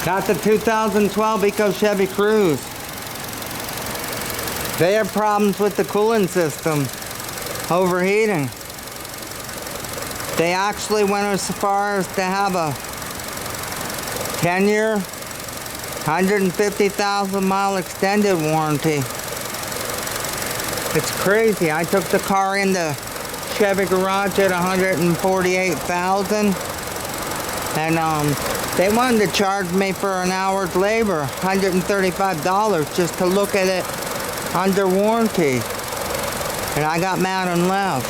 Got the 2012 Chevy Cruze. They have problems with the cooling system, overheating. They actually went as far as to have a 10-year, 150,000 mile extended warranty. It's crazy. I took the car into Chevy Garage at $148,000, and they wanted to charge me for an hour's labor, $135, just to look at it under warranty. And I got mad and left.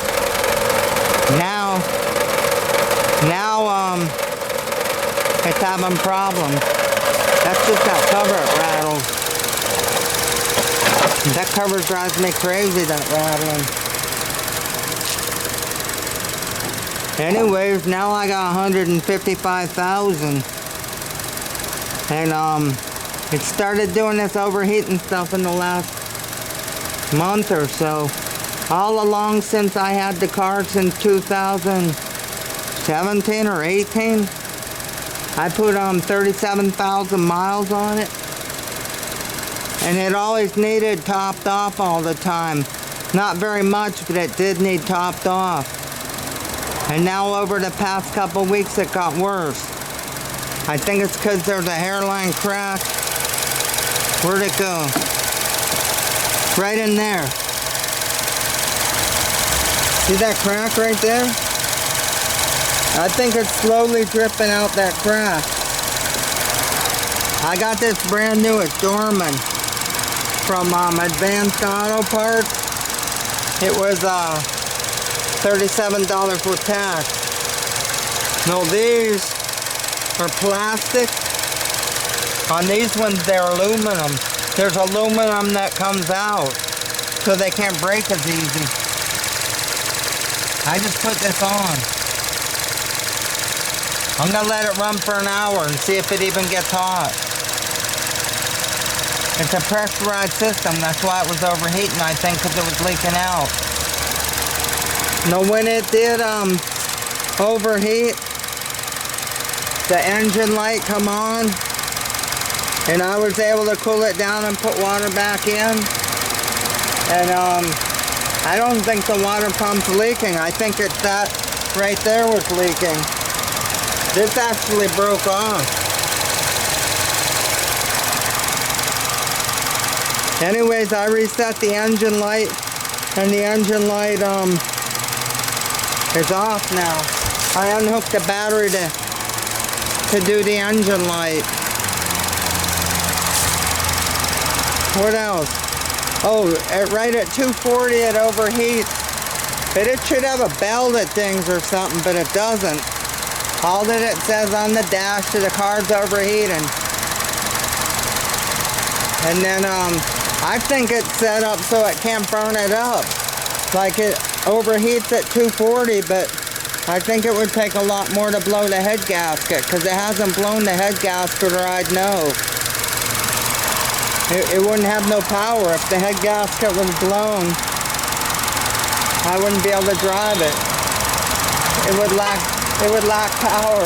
Now it's having problems. That's just that cover, it rattles. That cover drives me crazy, that rattling. Anyways, now I got $155,000. And it started doing this overheating stuff in the last month or so. All along since I had the car since 2017 or 18. I put 37,000 miles on it. And it always needed topped off all the time. Not very much, but it did need topped off. And now over the past couple weeks it got worse. I think it's because there's a hairline crack. Where'd it go? Right in there. See that crack right there? I think it's slowly dripping out that crack. I got this brand new, it's Dorman, from Advanced Auto Parts. It was $37 with tax. No, these are plastic. On these ones, they're aluminum. There's aluminum that comes out, so they can't break as easy. I just put this on. I'm gonna let it run for an hour and see if it even gets hot. It's a pressurized system, that's why it was overheating, I think, because it was leaking out. Now when it did overheat, the engine light come on, and I was able to cool it down and put water back in. And I don't think the water pump's leaking. I think it's that right there was leaking. This actually broke off. Anyways, I reset the engine light, and the engine light is off now. I unhooked the battery to do the engine light. What else? Oh, right at 240 it overheats. But it should have a bell that dings or something, but it doesn't. All that it says on the dash to the car's overheating. And then I think it's set up so it can't burn it up. Like it overheats at 240, but I think it would take a lot more to blow the head gasket, because it hasn't blown the head gasket, or I'd know. It wouldn't have no power. If the head gasket was blown, I wouldn't be able to drive it. It would lack power.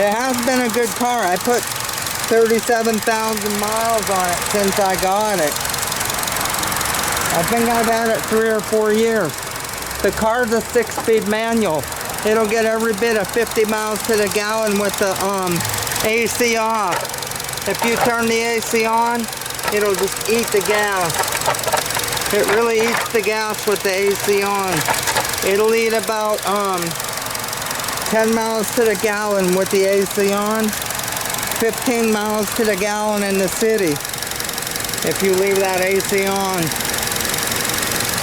It has been a good car. I put 37,000 miles on it since I got it. I think I've had it 3 or 4 years. The car's a 6-speed manual. It'll get every bit of 50 miles to the gallon with the AC off. If you turn the AC on, it'll just eat the gas. It really eats the gas with the AC on. It'll eat about 10 miles to the gallon with the AC on. 15 miles to the gallon in the city if you leave that AC on.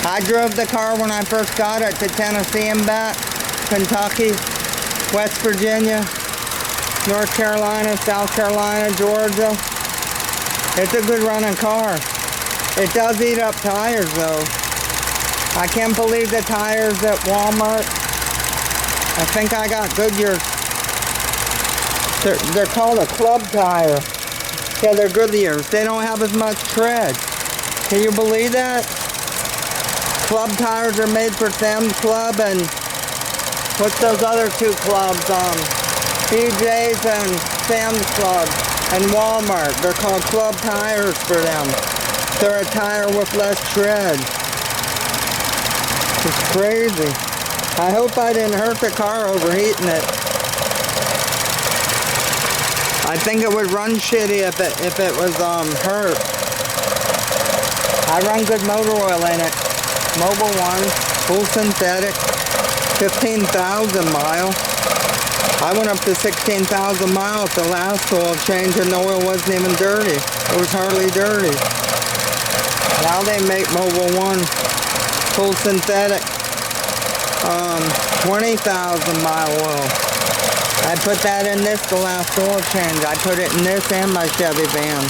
I drove the car when I first got it to Tennessee and back, Kentucky, West Virginia, North Carolina, South Carolina, Georgia. It's a good running car. It does eat up tires though. I can't believe the tires at Walmart. I think I got Goodyear. They're called a club tire. Yeah, they're Goodyears. They don't have as much tread. Can you believe that? Club tires are made for Sam's Club and what's those other two clubs? BJ's and Sam's Club and Walmart. They're called club tires for them. They're a tire with less tread. It's crazy. I hope I didn't hurt the car overheating it. I think it would run shitty if it was hurt. I run good motor oil in it. Mobil 1, full synthetic, 15,000 miles. I went up to 16,000 miles the last oil change and the oil wasn't even dirty. It was hardly dirty. Now they make Mobil 1 full synthetic 20,000 mile oil. I put that in this the last oil change. I put it in this and my Chevy van.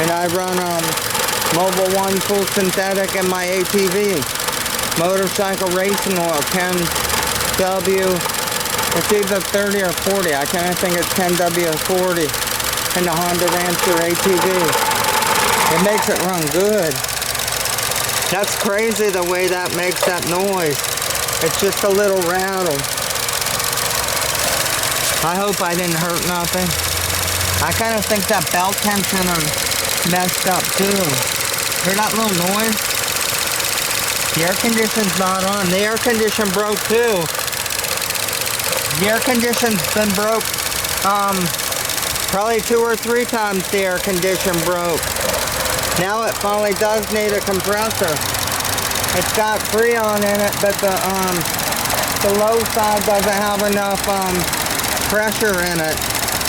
And I run Mobil 1 full synthetic in my ATV. Motorcycle racing oil, 10W. It's either 30 or 40. I kind of think it's 10W40 in the Honda Rancher ATV. It makes it run good. That's crazy the way that makes that noise. It's just a little rattle. I hope I didn't hurt nothing. I kind of think that belt tension is messed up too. Hear that little noise? The air conditioning's not on. The air condition broke too. The air conditioning's been broke probably 2 or 3 times the air condition broke. Now it finally does need a compressor. It's got Freon in it, but the low side doesn't have enough pressure in it.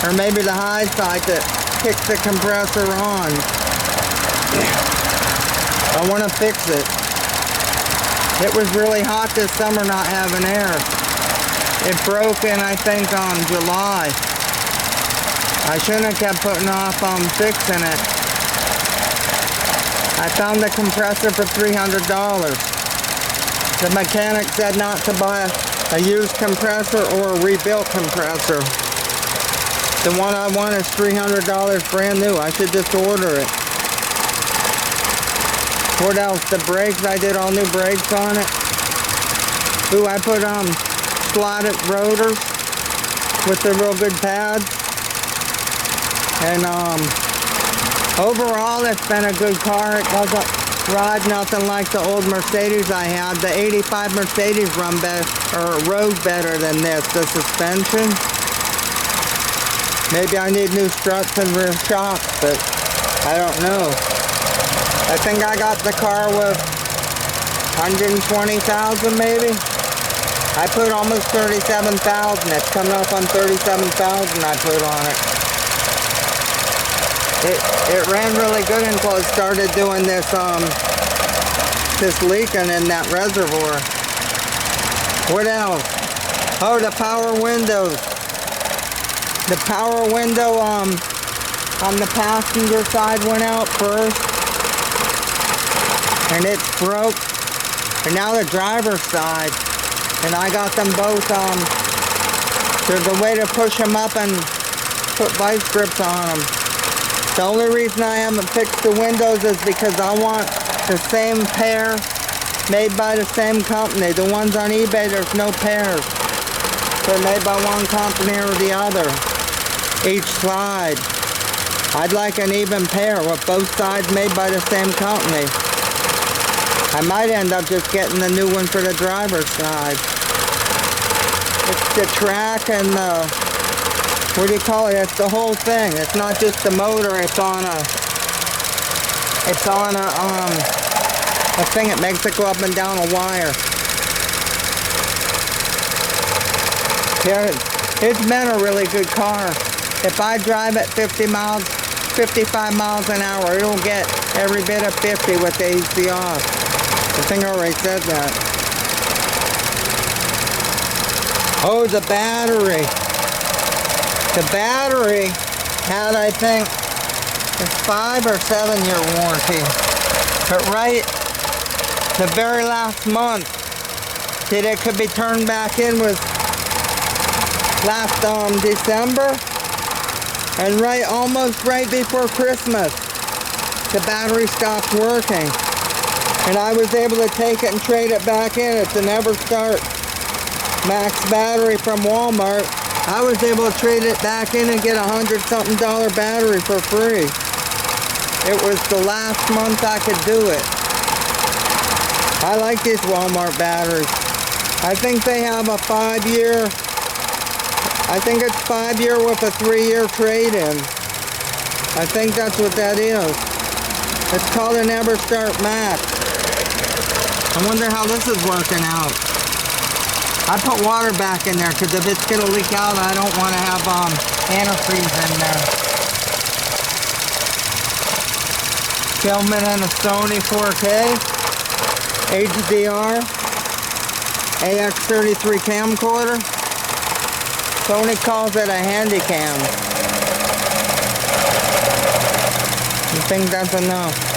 Or maybe the high side that kicks the compressor on. I want to fix it. It was really hot this summer not having air. It broke in, I think, July. I shouldn't have kept putting off fixing it. I found the compressor for $300. The mechanic said not to buy a used compressor or a rebuilt compressor. The one I want is $300 brand new. I should just order it. What else? The brakes, I did all new brakes on it. Ooh, I put slotted rotors with the real good pads. And overall, it's been a good car. It doesn't ride nothing like the old Mercedes I had. The 85 Mercedes rode better than this. The suspension. Maybe I need new struts and rear shocks, but I don't know. I think I got the car with 120,000 maybe. I put almost 37,000. It's coming up on 37,000 I put on it. It ran really good until it started doing this leaking in that reservoir. What else? Oh, the power windows. The power window on the passenger side went out first. And it's broke. And now the driver's side. And I got them both there's a way to push them up and put vice grips on them. The only reason I haven't fixed the windows is because I want the same pair made by the same company. The ones on eBay, there's no pairs. They're made by one company or the other, each side. I'd like an even pair with both sides made by the same company. I might end up just getting the new one for the driver's side. It's the track and the, what do you call it? It's the whole thing. It's not just the motor. It's on a thing that makes it go up and down a wire. Yeah, it's been a really good car. If I drive at 55 miles an hour, it'll get every bit of 50 with the AC off. I think I already said that. Oh, the battery. The battery had, I think, a 5 or 7 year warranty. But right the very last month that it could be turned back in was last December. And almost right before Christmas, the battery stopped working. And I was able to take it and trade it back in. It's an Ever Start Max battery from Walmart. I was able to trade it back in and get $100-something battery for free. It was the last month I could do it. I like these Walmart batteries. I think they have a 5-year, I think it's 5-year with a 3-year trade-in. I think that's what that is. It's called an EverStart Max. I wonder how this is working out. I put water back in there because if it's gonna leak out, I don't want to have antifreeze in there. Kelvin and a Sony 4K, HDR, AX33 camcorder. Sony calls it a handy cam. You think that's enough?